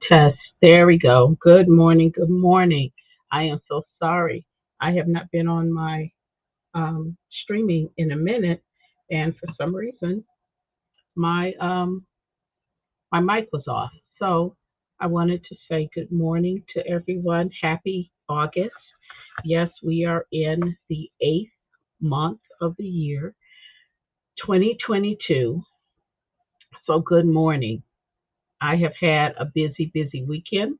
Test. There we go. Good morning. Good morning. I am so sorry. I have not been on my streaming in a minute, and for some reason, my my mic was off. So I wanted to say good morning to everyone. Happy August. Yes, we are in the eighth month of the year, 2022. So good morning. I have had a busy weekend.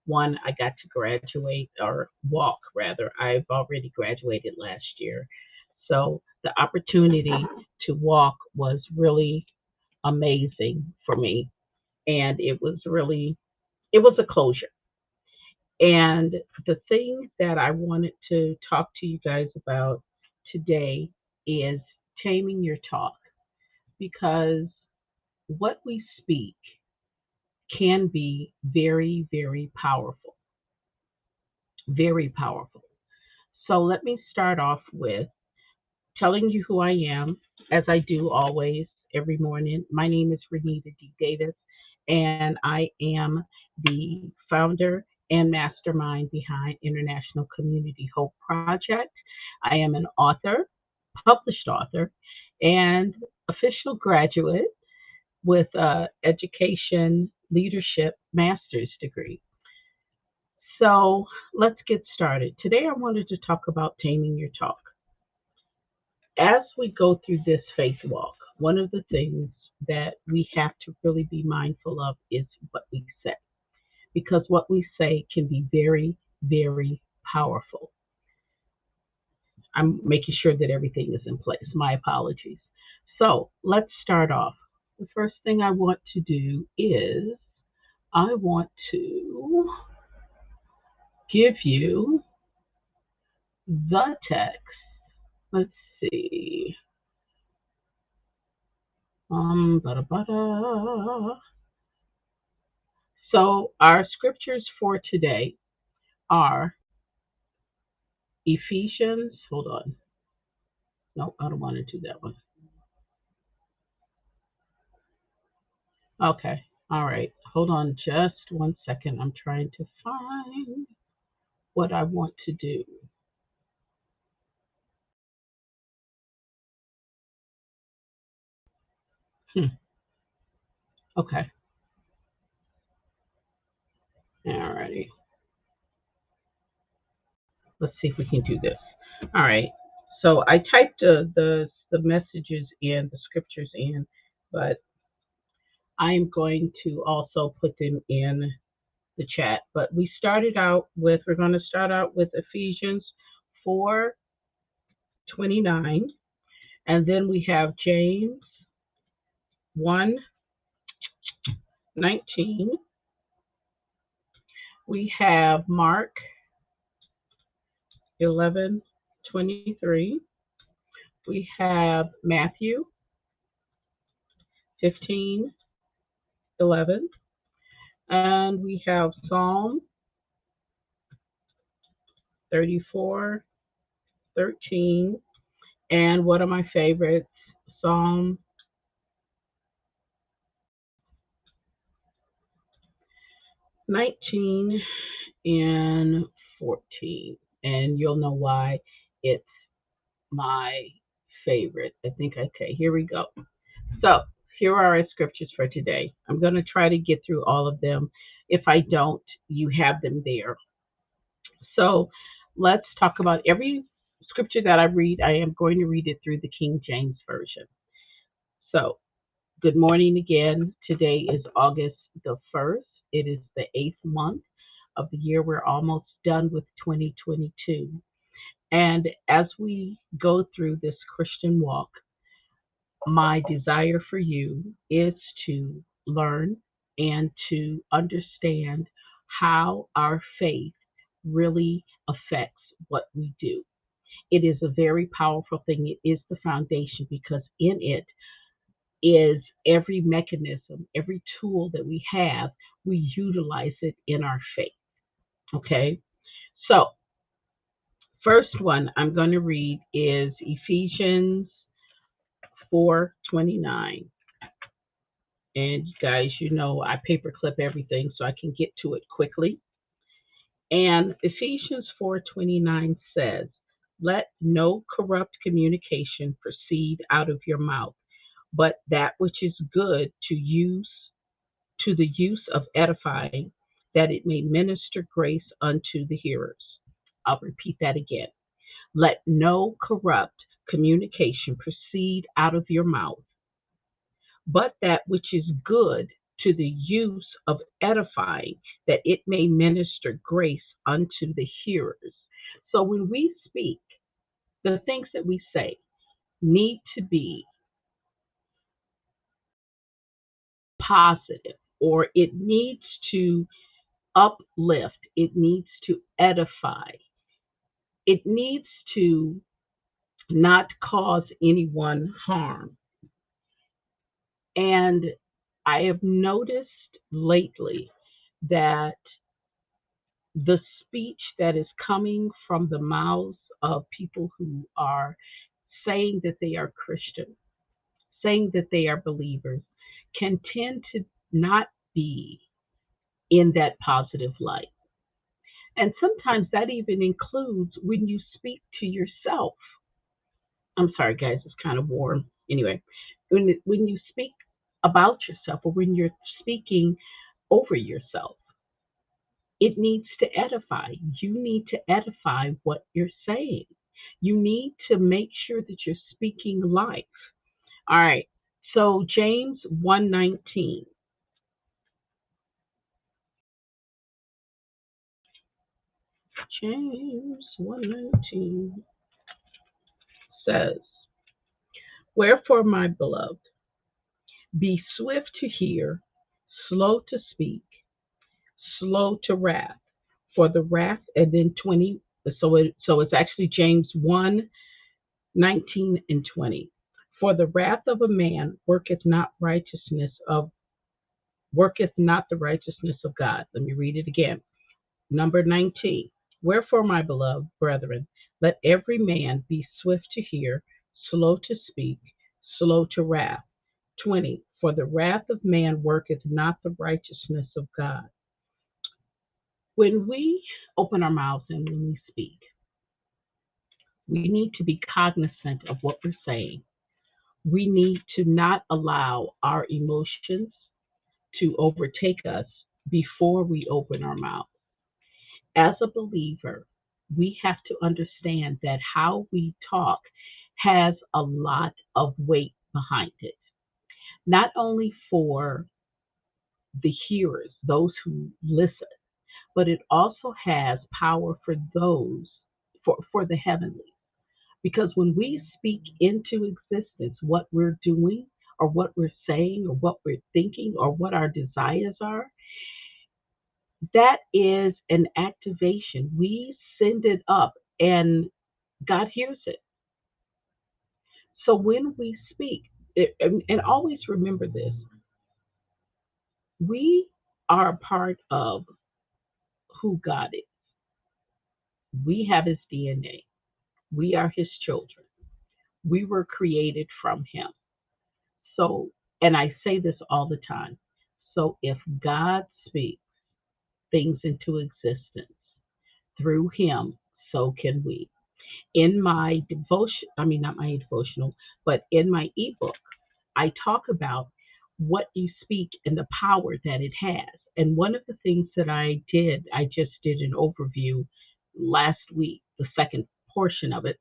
One, I got to graduate or walk rather. I've already graduated last year. So the opportunity to walk was really amazing for me. And it was a closure. And the thing that I wanted to talk to you guys about today is taming your talk because what we speak can be very powerful, very powerful. So let me start off with telling you who I am, as I do always every morning. My name is Renita D. Davis, and I am the founder and mastermind behind International Community Hope Project. I am an author, published author, and official graduate with a education leadership master's degree. So let's get started. Today I wanted to talk about taming your talk. As we go through this faith walk, one of the things that we have to really be mindful of is what we say, because what we say can be very powerful. I'm making sure that everything is in place. My apologies. So let's start off. The first thing I want to do is I want to give you the text. Let's see. Bada, bada. So our scriptures for today are Ephesians. Hold on. No, I don't want to do that one. Okay. All right. Hold on just one second. I'm trying to find what I want to do. Hmm. Okay. All righty. Let's see if we can do this. All right. So I typed the messages in, the scriptures in, but I'm going to also put them in the chat. But we're going to start out with Ephesians 4:29, and then we have James 1:19. We have Mark 11:23. We have Matthew 15:11, and we have Psalm 34:13, and one of my favorites, Psalm 19 and 14. And you'll know why it's my favorite. I think, okay, here we go. So, here are our scriptures for today. I'm going to try to get through all of them. If I don't, you have them there. So, let's talk about every scripture that I read. I am going to read it through the King James Version. So, good morning again. Today is August the 1st. It is the eighth month of the year. We're almost done with 2022. And as we go through this Christian walk, my desire for you is to learn and to understand how our faith really affects what we do. It is a very powerful thing. It is the foundation because in it is every mechanism, every tool that we have, we utilize it in our faith. Okay? So, first one I'm going to read is Ephesians 4:29. And you guys, I paperclip everything so I can get to it quickly. And Ephesians 4:29 says, "Let no corrupt communication proceed out of your mouth, but that which is good to the use of edifying, that it may minister grace unto the hearers." I'll repeat that again. Let no corrupt communication proceed out of your mouth, but that which is good to the use of edifying, that it may minister grace unto the hearers. So when we speak, the things that we say need to be positive, or it needs to uplift, it needs to edify, it needs to not cause anyone harm. And I have noticed lately that the speech that is coming from the mouths of people who are saying that they are Christian, saying that they are believers, can tend to not be in that positive light. And sometimes that even includes when you speak to yourself. I'm sorry, guys, it's kind of warm. Anyway, when you speak about yourself, or when you're speaking over yourself, it needs to edify. You need to edify what you're saying. You need to make sure that you're speaking life. All right. So James 1:19. James 1:19 says, "Wherefore, my beloved, be swift to hear, slow to speak, slow to wrath. For the wrath," and then 20, so it's actually James 1:19 and 20. "For the wrath of a man worketh not the righteousness of God." Let me read it again. Number 19. "Wherefore, my beloved brethren, let every man be swift to hear, slow to speak, slow to wrath." 20. "For the wrath of man worketh not the righteousness of God." When we open our mouths and when we speak, we need to be cognizant of what we're saying. We need to not allow our emotions to overtake us before we open our mouth. As a believer, we have to understand that how we talk has a lot of weight behind it, not only for the hearers, those who listen, but it also has power for those, for the heavenly. Because when we speak into existence what we're doing, or what we're saying, or what we're thinking, or what our desires are, that is an activation. We send it up and God hears it. So when we speak, and always remember this, we are a part of who God is. We have his DNA. We are his children. We were created from him. So, and I say this all the time. So if God speaks things into existence through him, so can we. In my devotion, I mean, not my devotional, but in my ebook, I talk about what you speak and the power that it has. And one of the things that I just did an overview last week, the second portion of it,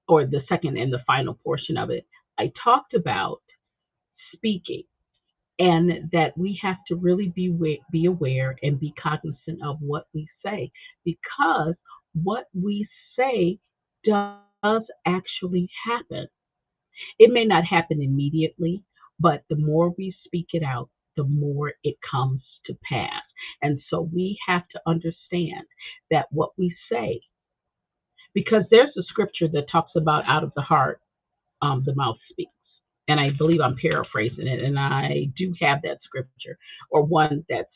or the second and the final portion of it. I talked about speaking, and that we have to really be aware and be cognizant of what we say, because what we say does actually happen. It may not happen immediately, but the more we speak it out, the more it comes to pass. And so we have to understand that what we say, because there's a scripture that talks about out of the heart, the mouth speaks. And I believe I'm paraphrasing it, and I do have that scripture, or one that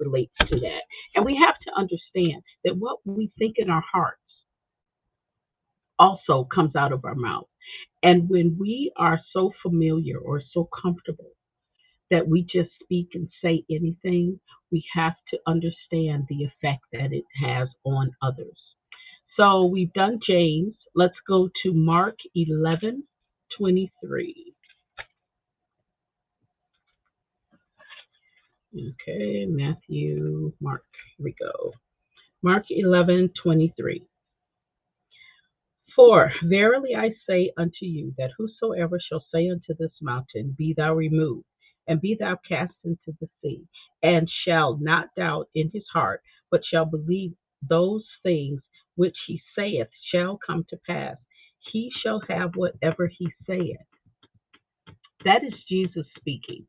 relates to that. And we have to understand that what we think in our hearts also comes out of our mouth. And when we are so familiar or so comfortable that we just speak and say anything. We have to understand the effect that it has on others. So we've done James. Let's go to Mark 11:23. Okay, Matthew, Mark. Here we go. Mark 11:23. For verily I say unto you that whosoever shall say unto this mountain, Be thou removed, and be thou cast into the sea, and shall not doubt in his heart, but shall believe those things which he saith shall come to pass, he shall have whatever he saith. That is Jesus speaking.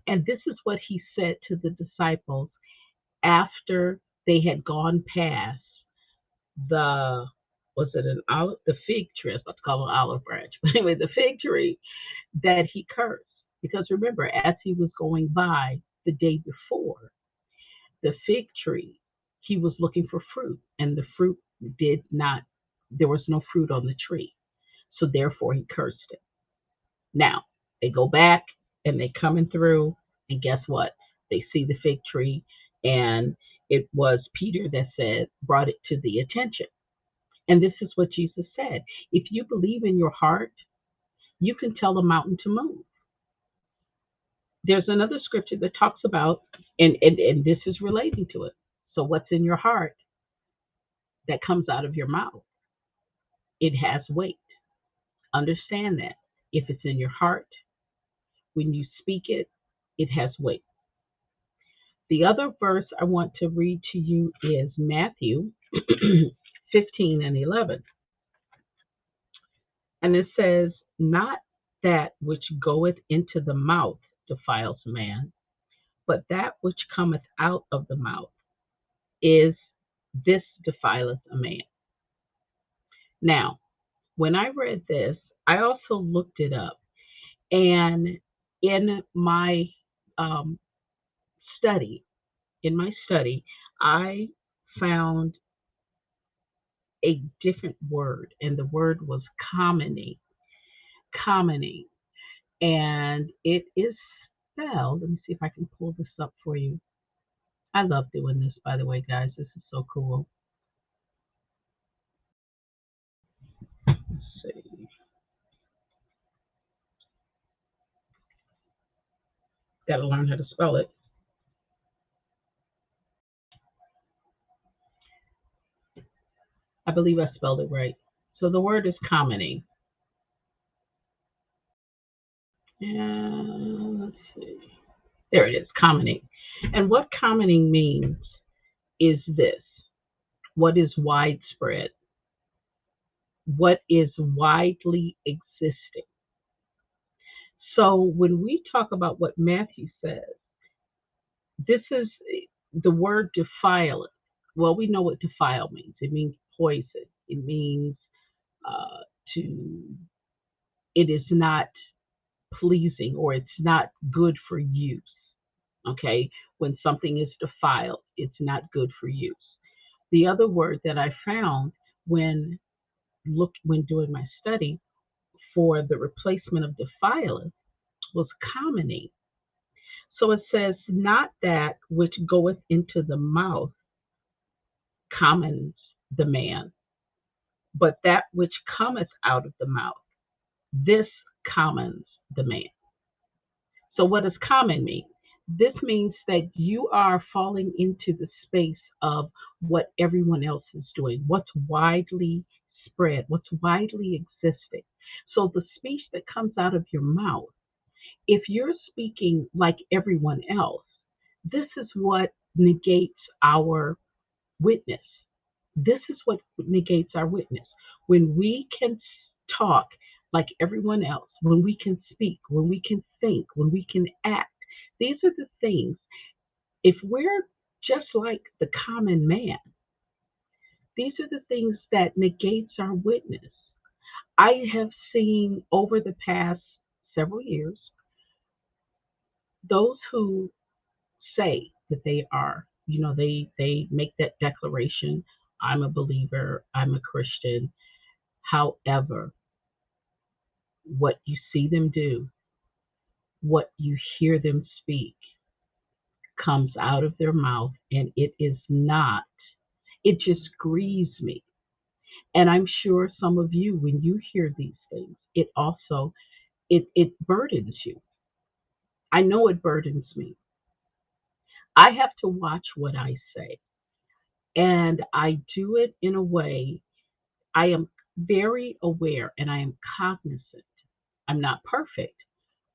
And this is what he said to the disciples after they had gone past the was it an olive the fig tree? I was about to call it an olive branch, but anyway, the fig tree that he cursed. Because remember, as he was going by the day before, the fig tree, he was looking for fruit, and the fruit did not. There was no fruit on the tree, so therefore he cursed it. Now they go back and they coming through, and guess what? They see the fig tree, and it was Peter that said brought it to the attention. And this is what Jesus said. If you believe in your heart, you can tell a mountain to move. There's another scripture that talks about, and this is relating to it. So, what's in your heart that comes out of your mouth, it has weight. Understand that. If it's in your heart, when you speak it, it has weight. The other verse I want to read to you is Matthew 15:11. And it says, Not that which goeth into the mouth defiles a man, but that which cometh out of the mouth is this defileth a man. Now, when I read this, I also looked it up. And in my um, study, I found a different word, and the word was commoning. Commoning. And it is spelled, let me see if I can pull this up for you. I love doing this, by the way, guys. This is so cool. Let's see. Got to learn how to spell it. I believe I spelled it right. So the word is commoning. And let's see. There it is, commoning. And what commoning means is this: what is widespread, what is widely existing. So when we talk about what Matthew says, this is the word defile. Well, we know what defile means. It means poison. It means uh, to. It is not pleasing, or it's not good for use. Okay, when something is defiled, it's not good for use. The other word that I found when when doing my study for the replacement of defileth was commoning. So it says, not that which goeth into the mouth commons the man, but that which cometh out of the mouth, this commons the man. So what does common mean? This means that you are falling into the space of what everyone else is doing, what's widely spread, what's widely existing. So the speech that comes out of your mouth, if you're speaking like everyone else, this is what negates our witness. This is what negates our witness. When we can talk like everyone else, when we can speak, when we can think, when we can act, these are the things. If we're just like the common man, these are the things that negates our witness. I have seen over the past several years those who say that they are, they make that declaration, I'm a believer, I'm a Christian. However, what you see them do, what you hear them speak comes out of their mouth, and it is not, it just grieves me. And I'm sure some of you, when you hear these things, it also, it burdens you. I know it burdens me. I have to watch what I say, and I do it in a way. I am very aware and I am cognizant. I'm not perfect,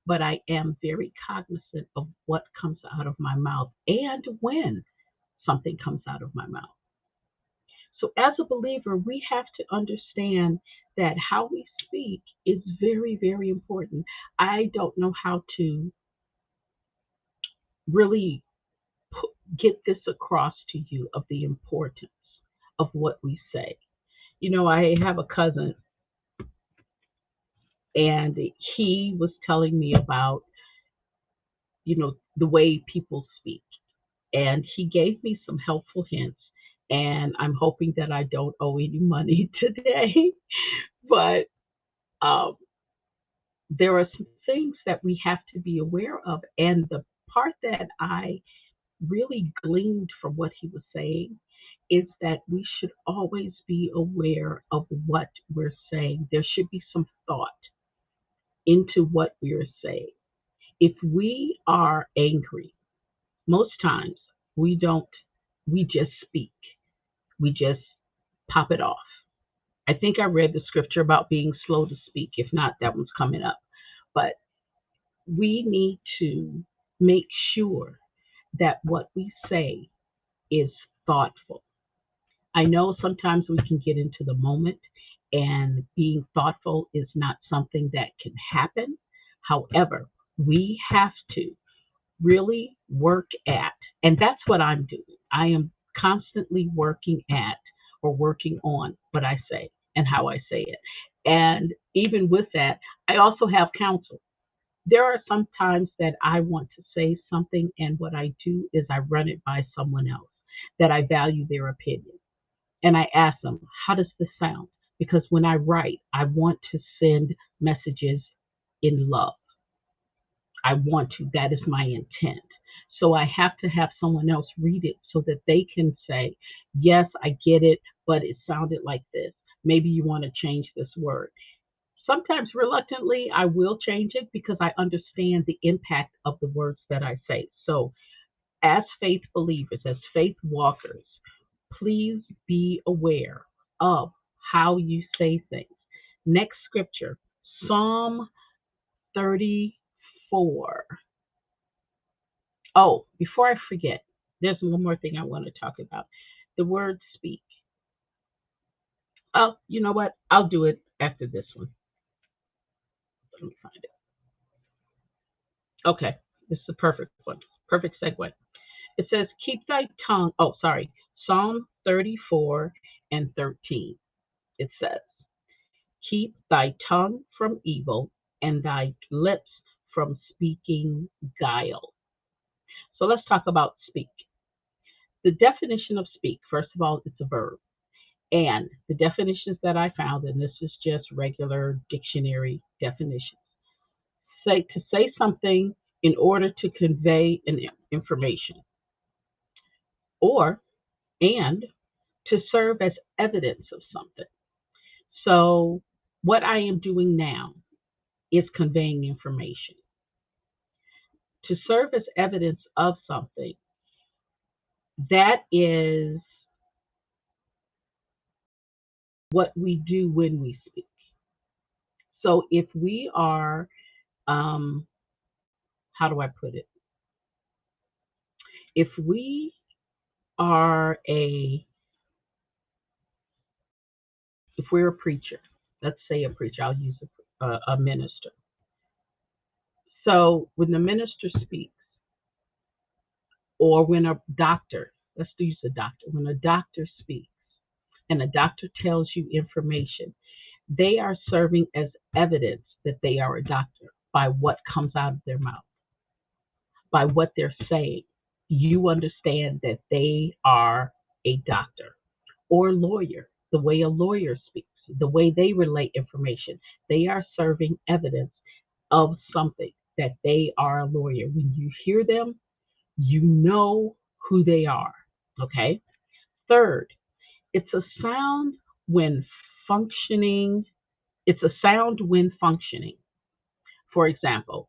but I am very cognizant of what comes out of my mouth and when something comes out of my mouth. So, as a believer, we have to understand that how we speak is very, very important. I don't know how to really get this across to you of the importance of what we say. You know, I have a cousin, and he was telling me about, the way people speak. And he gave me some helpful hints. And I'm hoping that I don't owe any money today. But um, there are some things that we have to be aware of. And the part that I really gleaned from what he was saying is that we should always be aware of what we're saying. There should be some thought into what we're saying. If we are angry, most times we don't, we just speak, we just pop it off. I think I read the scripture about being slow to speak. If not, that one's coming up. But we need to make sure that what we say is thoughtful. I know sometimes we can get into the moment, and being thoughtful is not something that can happen. However, we have to really work at, and that's what I'm doing. I am constantly working at or working on what I say and how I say it. And even with that, I also have counsel. There are some times that I want to say something, and what I do is I run it by someone else that I value their opinion. And I ask them, how does this sound? Because when I write, I want to send messages in love. I want to. That is my intent. So I have to have someone else read it so that they can say, yes, I get it, but it sounded like this. Maybe you want to change this word. Sometimes reluctantly, I will change it because I understand the impact of the words that I say. So, as faith believers, as faith walkers, please be aware of how you say things. Next scripture, Psalm 34. Oh, before I forget, there's one more thing I want to talk about. The word speak. Oh, you know what? I'll do it after this one. Let me find it. Okay, this is a perfect one. Perfect segue. It says, keep thy tongue. Oh, sorry. Psalm 34 and 13. It says, keep thy tongue from evil and thy lips from speaking guile. So let's talk about speak. The definition of speak, first of all, it's a verb. And the definitions that I found, and this is just regular dictionary definitions, say to say something in order to convey an information, or and to serve as evidence of something. So what I am doing now is conveying information. To serve as evidence of something, that is what we do when we speak. So if we are, um, how do I put it? If we are if we're a preacher, let's say a preacher, I'll use a minister. So when the minister speaks, or when a doctor, let's use a doctor, when a doctor speaks and a doctor tells you information, they are serving as evidence that they are a doctor by what comes out of their mouth, by what they're saying. You understand that they are a doctor or lawyer, the way a lawyer speaks, the way they relate information. They are serving evidence of something. that they are a lawyer. When you hear them, you know who they are. Okay. Third, it's a sound when functioning. It's a sound when functioning. For example,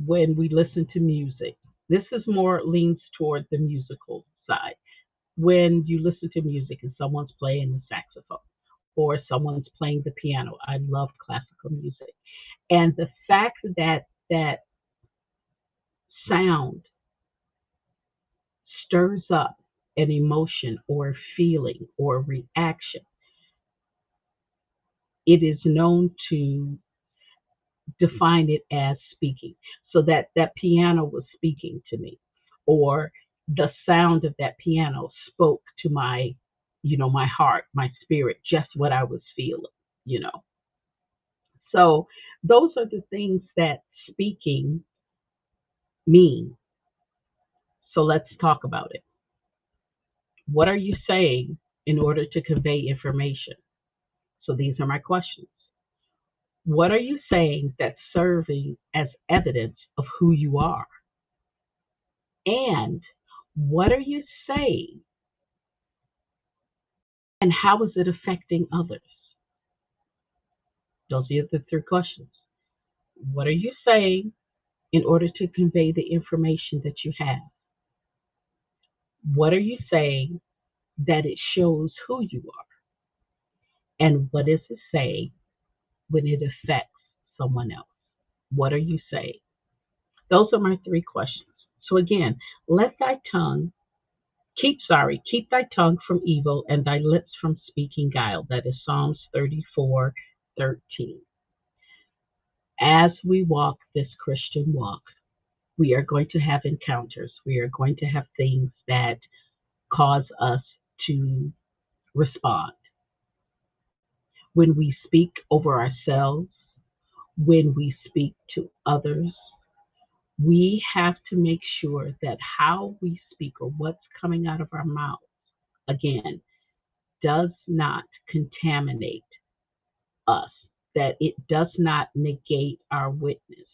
when we listen to music, this is more leans toward the musical side. When you listen to music and someone's playing the saxophone or someone's playing the piano, I love classical music. And the fact that that sound stirs up an emotion or feeling or reaction, it is known to define it as speaking. So that piano was speaking to me, or the sound of that piano spoke to my, my heart, my spirit, just what I was feeling, you know. So those are the things that speaking mean. So let's talk about it. What are you saying in order to convey information? So these are my questions. What are you saying that's serving as evidence of who you are? And what are you saying and how is it affecting others? Those are the three questions. What are you saying in order to convey the information that you have? What are you saying that it shows who you are? And what is it saying when it affects someone else? What are you saying? Those are my three questions. So again, let thy tongue keep thy tongue from evil and thy lips from speaking guile. That is Psalms 34:13. As we walk this Christian walk, we are going to have encounters. We are going to have things that cause us to respond. When we speak over ourselves, when we speak to others, we have to make sure that how we speak or what's coming out of our mouth, again, does not contaminate us, that it does not negate our witness.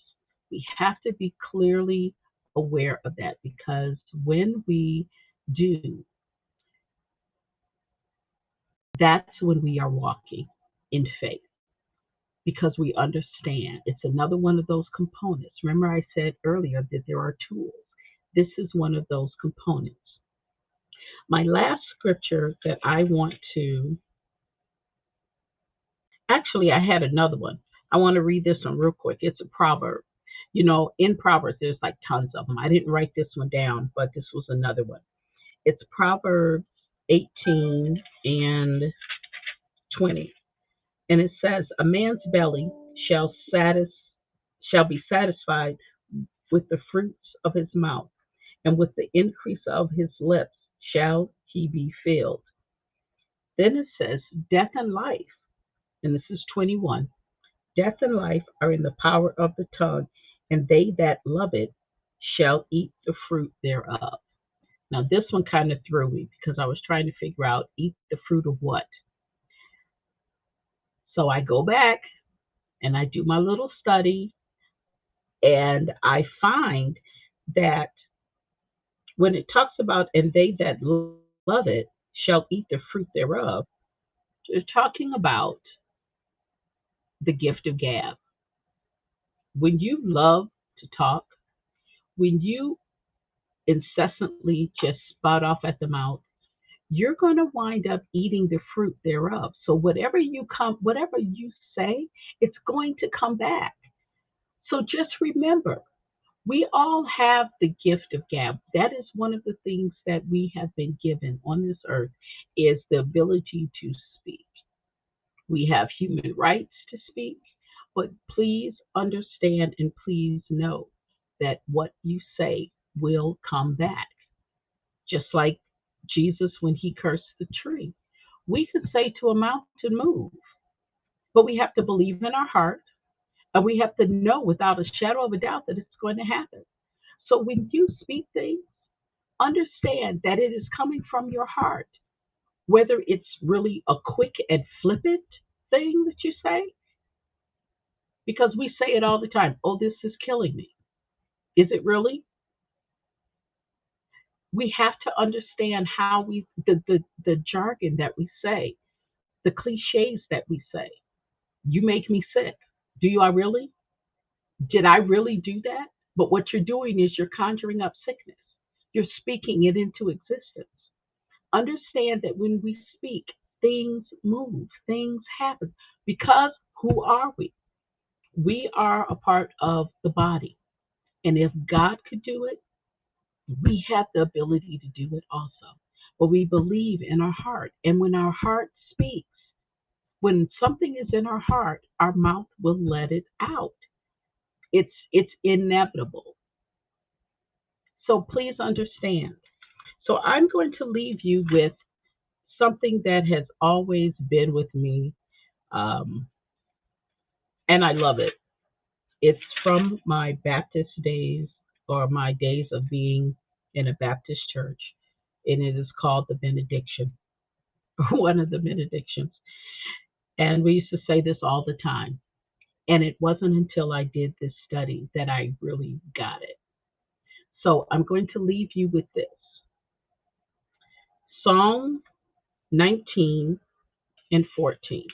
We have to be clearly aware of that because when we do, that's when we are walking in faith because we understand. It's another one of those components. Remember, I said earlier that there are tools. This is one of those components. My last scripture that I want to, actually, I had another one. I want to read this one real quick. It's a proverb. In Proverbs, there's like tons of them. I didn't write this one down, but this was another one. It's Proverbs 18 and 20. And it says, a man's belly shall shall be satisfied with the fruits of his mouth, and with the increase of his lips shall he be filled. Then it says, death and life, and this is 21. Death and life are in the power of the tongue, and they that love it shall eat the fruit thereof. Now, this one kind of threw me because I was trying to figure out eat the fruit of what. So I go back and I do my little study, and I find that when it talks about, and they that love it shall eat the fruit thereof, they're talking about the gift of gab. When you love to talk, when you incessantly just spout off at the mouth, you're going to wind up eating the fruit thereof. So whatever you say, it's going to come back. So just remember, we all have the gift of gab. That is one of the things that we have been given on this earth is the ability to speak. We have human rights to speak, but please understand and please know that what you say will come back. Just like Jesus when he cursed the tree. We could say to a mountain, move, but we have to believe in our heart and we have to know without a shadow of a doubt that it's going to happen. So when you speak things, understand that it is coming from your heart, whether it's really a quick and flippant thing that you say, because we say it all the time. Oh, this is killing me. Is it really? We have to understand how the jargon that we say, the cliches that we say. You make me sick. Do you I really? Did I really do that? But what you're doing is you're conjuring up sickness. You're speaking it into existence. Understand that when we speak, things move, things happen. Because who are we? We are a part of the body. And if God could do it, we have the ability to do it also. But we believe in our heart. And when our heart speaks, when something is in our heart, our mouth will let it out. It's inevitable. So please understand. So I'm going to leave you with something that has always been with me, um, and I love it. It's from my Baptist days or my days of being in a Baptist church, and it is called the benediction, one of the benedictions. And we used to say this all the time. And it wasn't until I did this study that I really got it. So I'm going to leave you with this Psalm 19 and 14.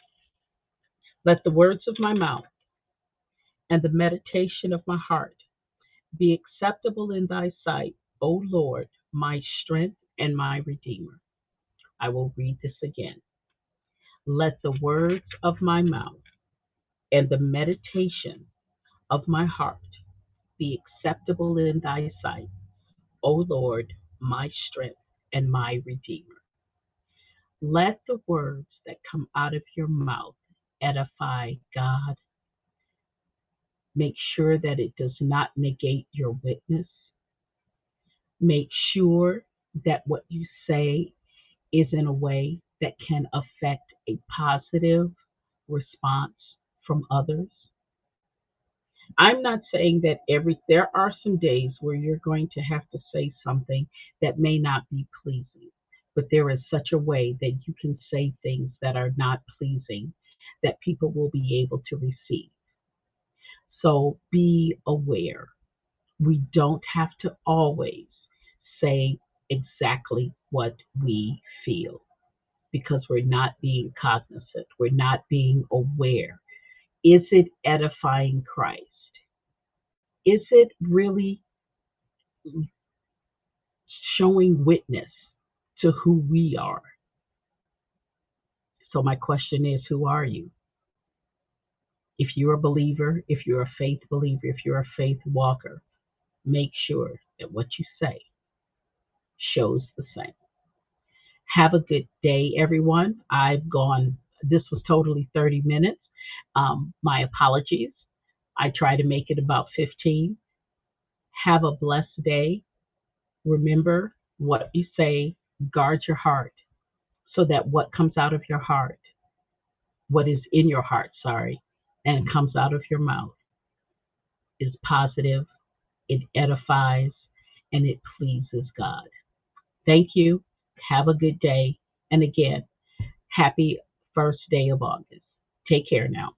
Let the words of my mouth and the meditation of my heart be acceptable in thy sight, O Lord, my strength and my redeemer. I will read this again. Let the words of my mouth and the meditation of my heart be acceptable in thy sight, O Lord, my strength and my redeemer. Let the words that come out of your mouth edify God. Make sure that it does not negate your witness. Make sure that what you say is in a way that can affect a positive response from others. I'm not saying that there are some days where you're going to have to say something that may not be pleasing, but there is such a way that you can say things that are not pleasing that people will be able to receive. So be aware. We don't have to always say exactly what we feel because we're not being cognizant, we're not being aware. Is it edifying Christ? Is it really showing witness to who we are? So, my question is, who are you? If you're a believer, if you're a faith believer, if you're a faith walker, make sure that what you say shows the same. Have a good day, everyone. This was totally 30 minutes. My apologies. I try to make it about 15. Have a blessed day. Remember what you say, guard your heart so that what comes out of your heart, what is in your heart, sorry, and comes out of your mouth is positive, it edifies, and it pleases God. Thank you. Have a good day. And again, happy first day of August. Take care now.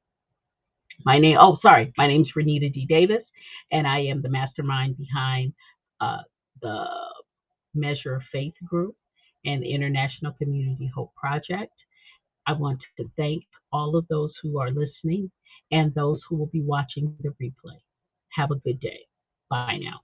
My name's Renita D. Davis, and I am the mastermind behind the Measure of Faith Group and the International Community Hope Project. I want to thank all of those who are listening and those who will be watching the replay. Have a good day. Bye now.